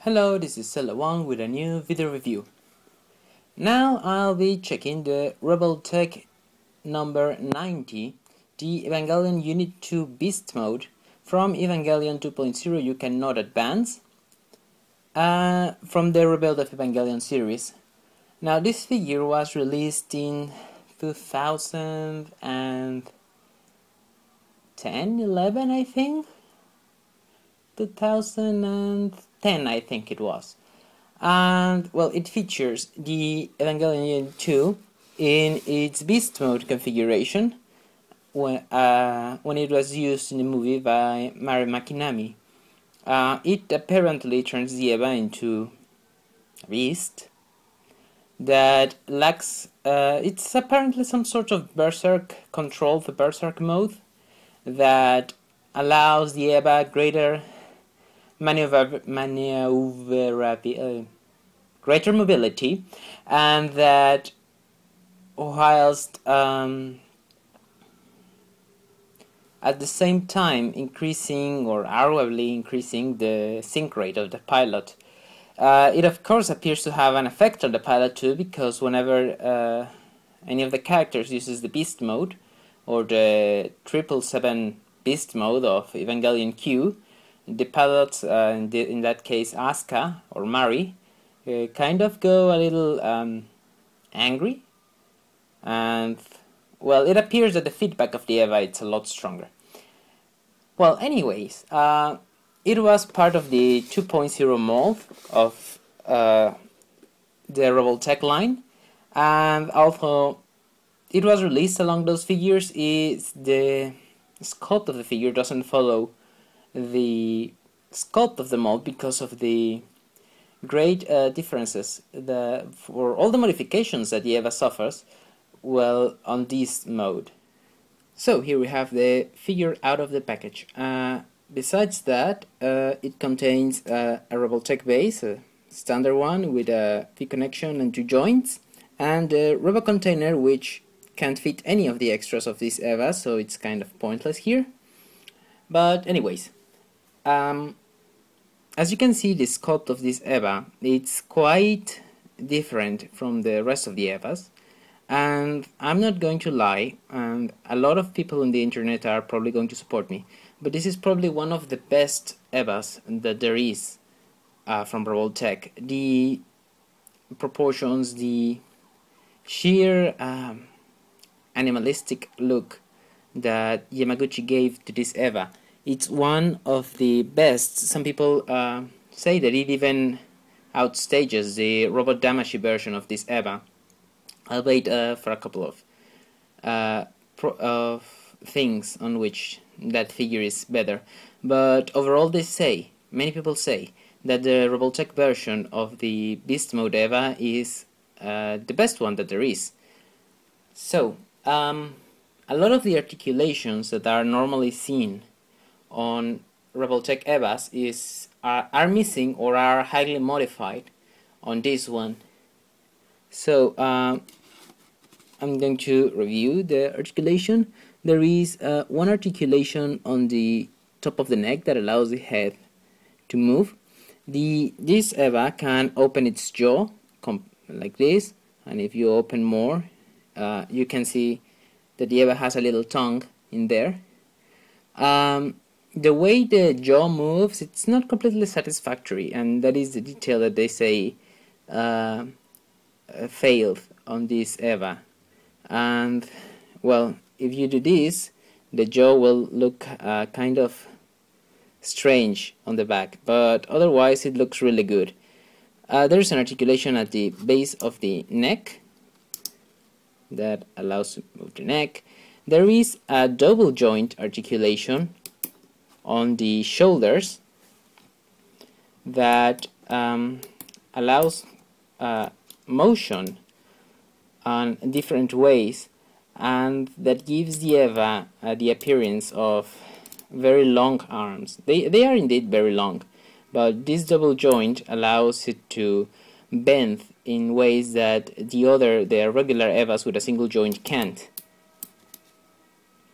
Hello, this is Sela Wang with a new video review. Now I'll be checking the Revoltech number 90, the Evangelion Unit 2 Beast Mode from Evangelion 2.0 You Cannot Advance, from the Rebuild of Evangelion series. Now this figure was released in 2010, 11 I think? 2010 I think it was. And well, it features the Evangelion Unit 2 in its Beast Mode configuration when it was used in the movie by Mari Makinami. It apparently turns the Eva into a beast that lacks, it's apparently some sort of berserk control, the berserk mode, that allows the Eva greater greater mobility, and that whilst at the same time increasing or arguably increasing the sync rate of the pilot. It of course appears to have an effect on the pilot too, because whenever any of the characters uses the beast mode or the 777 beast mode of Evangelion Q, the pilots, in that case Asuka or Mari, kind of go a little angry, and well, it appears that the feedback of the Eva is a lot stronger. Well, anyways, it was part of the 2.0 mold of the Revoltech line, and although it was released along those figures, the sculpt of the figure doesn't follow the sculpt of the mold because of the great differences for all the modifications that the Eva suffers well on this mode. So here we have the figure out of the package. Besides that, it contains a Revoltech base, a standard one with a V-connection and 2 joints, and a rubber container which can't fit any of the extras of this Eva, so it's kind of pointless here. But anyways, as you can see, the sculpt of this Eva, it's quite different from the rest of the Evas, and I'm not going to lie, and a lot of people on the internet are probably going to support me, but this is probably one of the best Evas that there is from Revoltech. The proportions, the sheer animalistic look that Yamaguchi gave to this Eva, it's one of the best. Some people say that it even outstages the Robot Damashi version of this Eva, albeit for a couple of things on which that figure is better. But overall, many people say that the Revoltech version of the Beast Mode Eva is the best one that there is. So, a lot of the articulations that are normally seen on Revoltech Evas are missing or are highly modified on this one. So I'm going to review the articulation. There is one articulation on the top of the neck that allows the head to move. This Eva can open its jaw like this, and if you open more, you can see that the Eva has a little tongue in there. The way the jaw moves, it's not completely satisfactory, and that is the detail that they say failed on this Eva. And well, if you do this, the jaw will look kind of strange on the back, but otherwise it looks really good. There's an articulation at the base of the neck that allows to move the neck. There is a double joint articulation on the shoulders that allows motion on different ways, and that gives the Eva the appearance of very long arms. They are indeed very long, but this double joint allows it to bend in ways that the regular Evas with a single joint can't.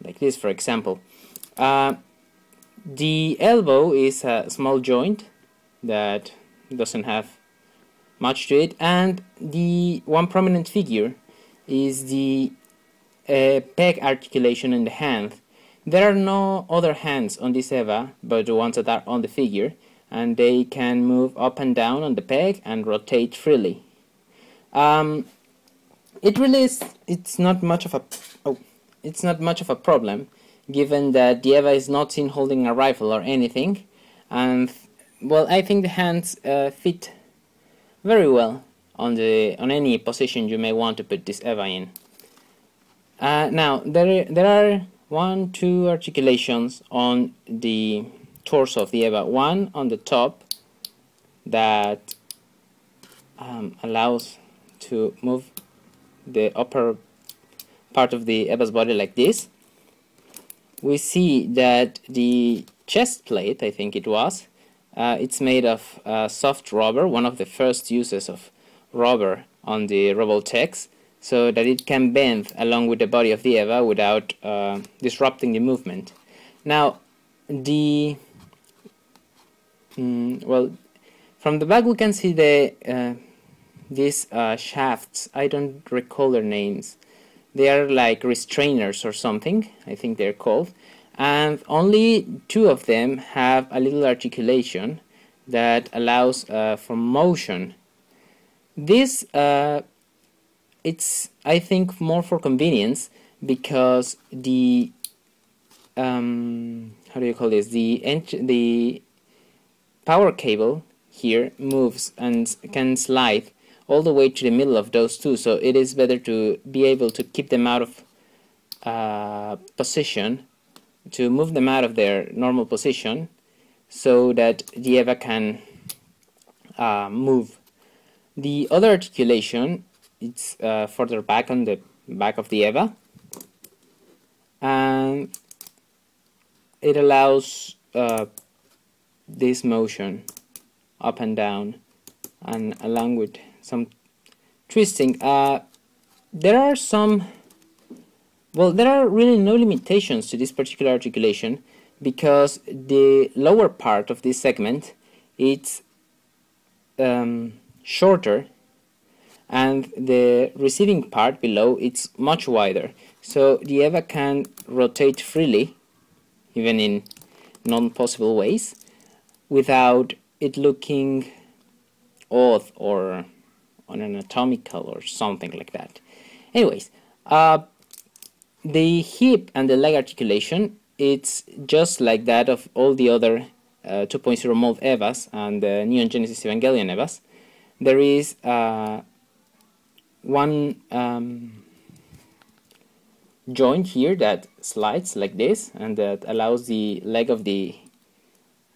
Like this, for example. The elbow is a small joint that doesn't have much to it. And the one prominent figure is the peg articulation in the hand. There are no other hands on this Eva but the ones that are on the figure, and they can move up and down on the peg and rotate freely. It really is. It's not much of a problem, given that the Eva is not seen holding a rifle or anything, and well, I think the hands fit very well on any position you may want to put this Eva in. Now there are 2 articulations on the torso of the Eva. One on the top that allows to move the upper part of the Eva's body like this. We see that the chest plate, I think it was, it's made of soft rubber, one of the first uses of rubber on the Revoltechs, so that it can bend along with the body of the Eva without disrupting the movement. Now, well, from the back we can see these shafts. I don't recall their names. They are like restrainers or something, I think they're called, and only 2 of them have a little articulation that allows for motion. This it's, I think, more for convenience, because the how do you call this? The power cable here moves and can slide all the way to the middle of those 2, so it is better to be able to keep them out of position, to move them out of their normal position, so that the Eva can move. The other articulation, it's further back on the back of the Eva, and it allows this motion up and down, and along with some twisting. There are really no limitations to this particular articulation, because the lower part of this segment, it's shorter, and the receiving part below, it's much wider, so the Eva can rotate freely, even in non-possible ways, without it looking odd or unanatomical or something like that. Anyways, the hip and the leg articulation, it's just like that of all the other 2.0 mold Evas and the Neon Genesis Evangelion Evas. There is one joint here that slides like this, and that allows the leg of the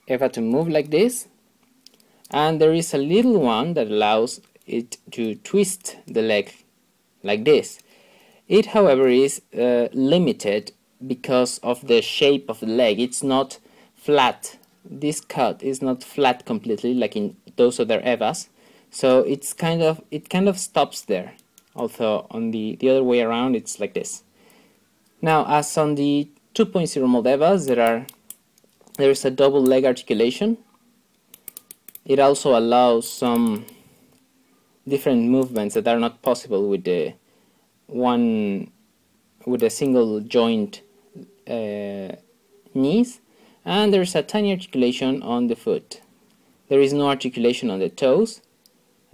Eva to move like this, and there is a little one that allows it to twist the leg like this. It, however, is limited because of the shape of the leg. It's not flat. This cut is not flat completely like in those other Evas, so it kind of stops there. Although on the other way around, it's like this. Now, as on the 2.0 mold Evas, there is a double leg articulation. It also allows some different movements that are not possible with the single joint knees, and there is a tiny articulation on the foot. There is no articulation on the toes,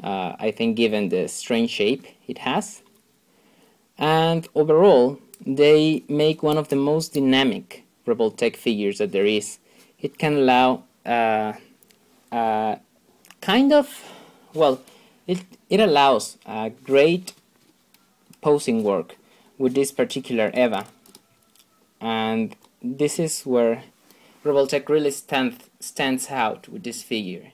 I think, given the strange shape it has. And overall, they make one of the most dynamic Revoltech figures that there is. It can allow it allows great posing work with this particular Eva, and this is where Revoltech really stands out with this figure.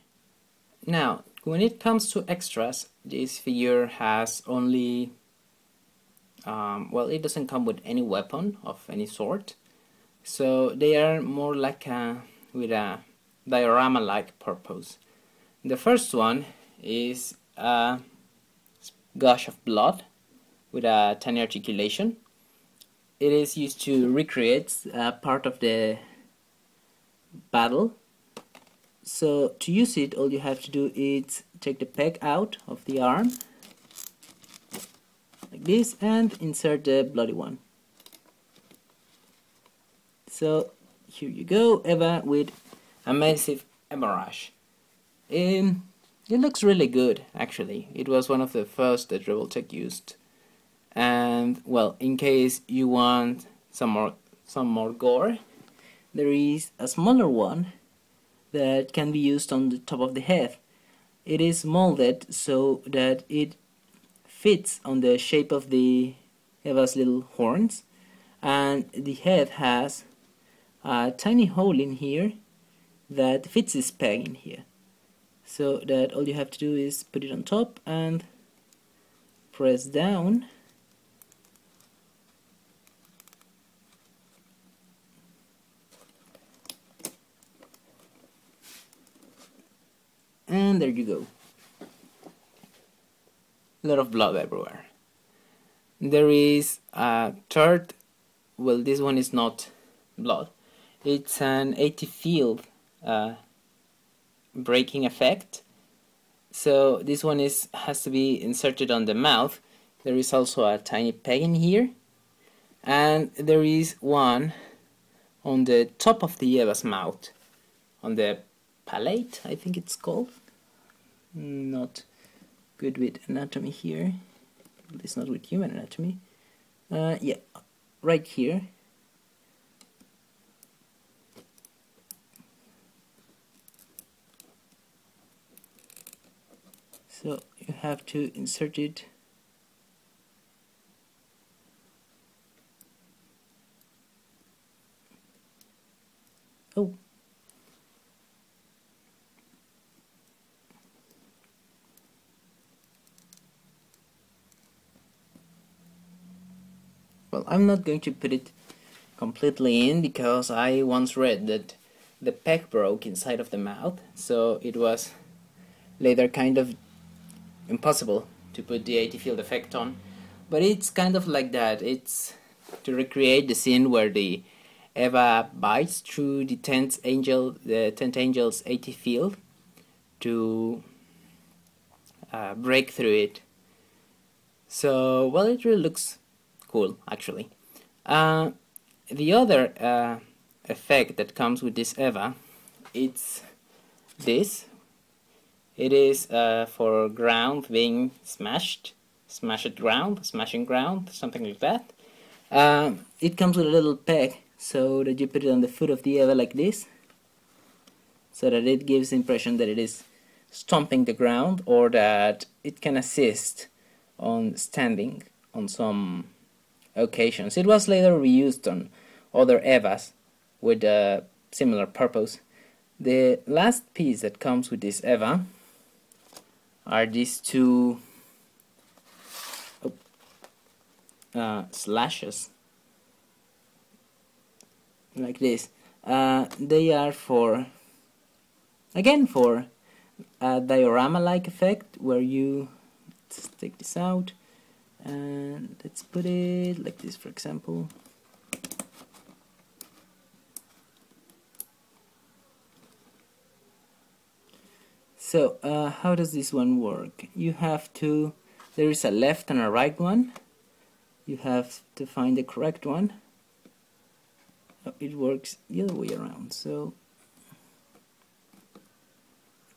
Now, when it comes to extras, this figure has only it doesn't come with any weapon of any sort, so they are more like with a diorama-like purpose. The first one is a gush of blood with a tiny articulation. It is used to recreate part of the battle, So to use it, all you have to do is take the peg out of the arm like this and insert the bloody one. So here you go, Eva with a massive hemorrhage. It looks really good, actually. It was one of the first that Revoltech used. And well, in case you want some more gore, there is a smaller one that can be used on the top of the head. It is molded so that it fits on the shape of the Eva's little horns, and the head has a tiny hole in here that fits this peg in here, so that all you have to do is put it on top and press down, and there you go. A lot of blood everywhere. There is a third, well, this one is not blood, it's an AT field breaking effect. So this one has to be inserted on the mouth. There is also a tiny peg in here, and there is one on the top of the Eva's mouth, on the palate, I think it's called. Not good with anatomy here. It's not with human anatomy. Yeah, right here. So you have to insert it oh. Well, I'm not going to put it completely in because I once read that the peg broke inside of the mouth, so it was later kind of impossible to put the AT field effect on. But it's kind of like that. It's to recreate the scene where the Eva bites through the 10th angel's AT field to break through it. So, well, it really looks cool, actually. The other effect that comes with this Eva, it's this. It is for ground being smashing ground, something like that. It comes with a little peg so that you put it on the foot of the Eva like this, so that it gives the impression that it is stomping the ground, or that it can assist on standing on some occasions. It was later reused on other Evas with a similar purpose. The last piece that comes with this Eva are these two slashes like this. They are for a diorama-like effect, where you, let's take this out and let's put it like this, for example. So how does this one work? You have to, there is a left and a right one. You have to find the correct one. Oh, it works the other way around. So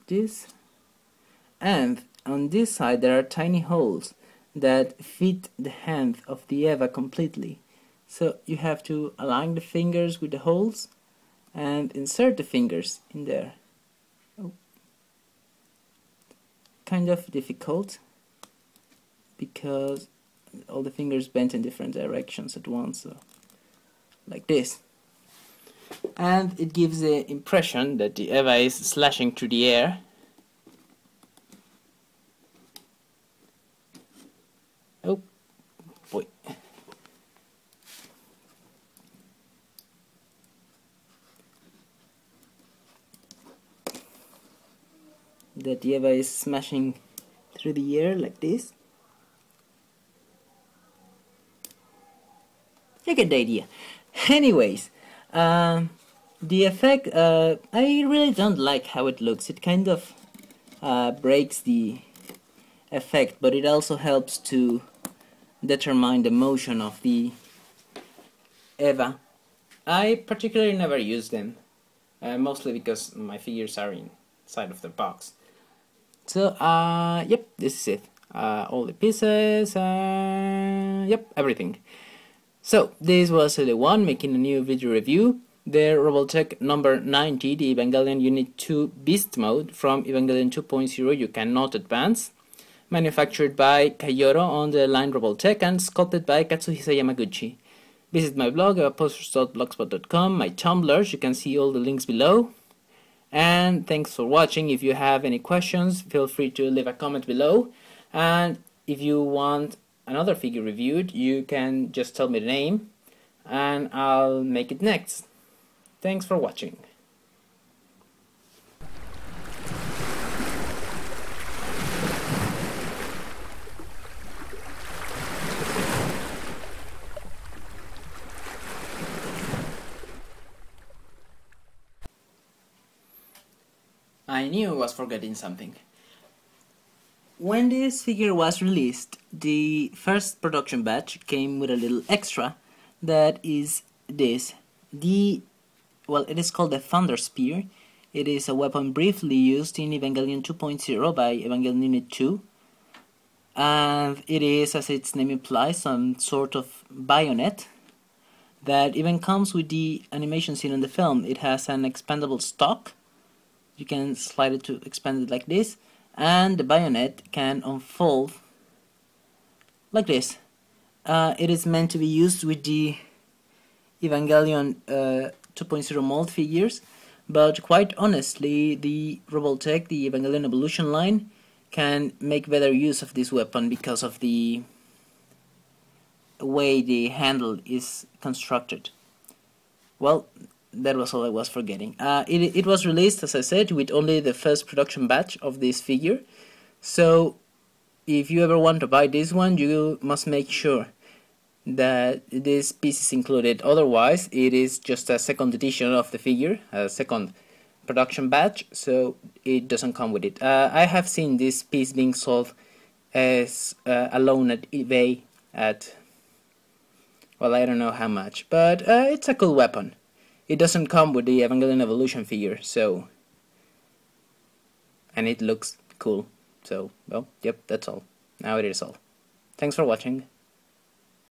this, and on this side there are tiny holes that fit the hand of the Eva completely. So you have to align the fingers with the holes and insert the fingers in there. Oh. Kind of difficult because all the fingers bent in different directions at once, so like this. And it gives the impression that the Eva is slashing through the air. Oh boy. That the Eva is smashing through the air like this. You get the idea. Anyways, The effect, I really don't like how it looks. It kind of breaks the effect, but it also helps to determine the motion of the Eva. I particularly never use them, mostly because my figures are inside of the box. So, yep, this is it. All the pieces, yep, everything. So, this was L1 making a new video review. The Revoltech number 90, the Evangelion Unit 2 Beast Mode from Evangelion 2.0 You Cannot Advance. Manufactured by Kaiyodo on the line Revoltech and sculpted by Katsuhisa Yamaguchi. Visit my blog, posters.blogspot.com, my Tumblr, you can see all the links below. And thanks for watching. If you have any questions, feel free to leave a comment below. And if you want another figure reviewed, you can just tell me the name and I'll make it next. Thanks for watching. I knew I was forgetting something. When this figure was released, the first production batch came with a little extra that is this. Well, it is called the Thunder Spear. It is a weapon briefly used in Evangelion 2.0 by Evangelion Unit 2. And it is, as its name implies, some sort of bayonet that even comes with the animation scene in the film. It has an expandable stock. You can slide it to expand it like this, and the bayonet can unfold like this. It is meant to be used with the Evangelion 2.0 mold figures, but quite honestly, the Revoltech, the Evangelion Evolution line, can make better use of this weapon because of the way the handle is constructed. Well, that was all I was forgetting. It was released, as I said, with only the first production batch of this figure. So, if you ever want to buy this one, you must make sure that this piece is included. Otherwise, it is just a second edition of the figure, a second production batch, so it doesn't come with it. I have seen this piece being sold as alone at eBay at, well, I don't know how much, but it's a cool weapon. It doesn't come with the Evangelion Evolution figure, so... and it looks cool. So, well, yep, that's all. Now it is all. Thanks for watching.